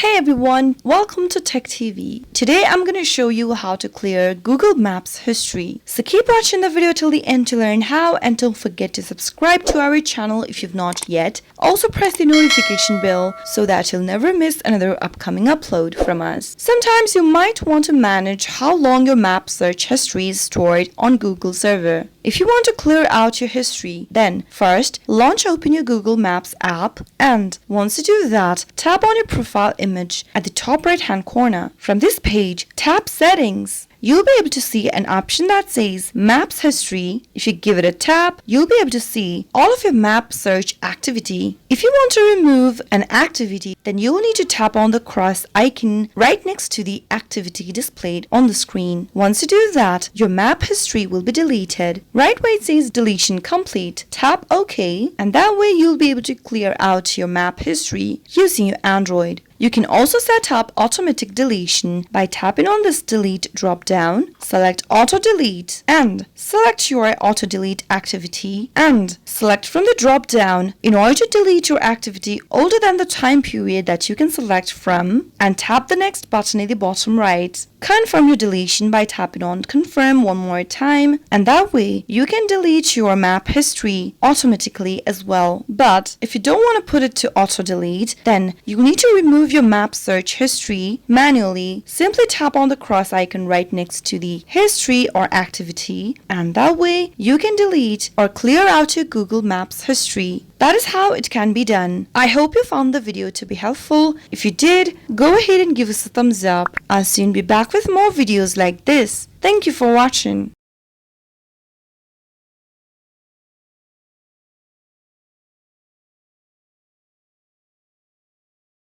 Hey everyone, welcome to Tech TV. Today I'm going to show you how to clear Google Maps history. So keep watching the video till the end to learn how, and don't forget to subscribe to our channel if you've not yet. Also press the notification bell so that you'll never miss another upcoming upload from us. Sometimes you might want to manage how long your map search history is stored on Google server. If you want to clear out your history, then first open your Google Maps app, and once you do that, tap on your profile image at the top right hand corner. From this page, tap Settings. You'll be able to see an option that says Maps History. If you give it a tap, you'll be able to see all of your map search activity. If you want to remove an activity, then you'll need to tap on the cross icon right next to the activity displayed on the screen. Once you do that, your map history will be deleted. Right where it says Deletion Complete, tap OK, and that way you'll be able to clear out your map history using your Android. You can also set up automatic deletion by tapping on this delete drop down, select auto delete and select your auto delete activity, and select from the drop down in order to delete your activity older than the time period that you can select from, and tap the next button at the bottom right. Confirm your deletion by tapping on confirm one more time, and that way you can delete your map history automatically as well. But if you don't want to put it to auto delete, then you need to remove your map search history manually. Simply tap on the cross icon right next to the history or activity, and that way you can delete or clear out your Google Maps history. That is how it can be done. I hope you found the video to be helpful. If you did, go ahead and give us a thumbs up. I'll soon be back with more videos like this. Thank you for watching.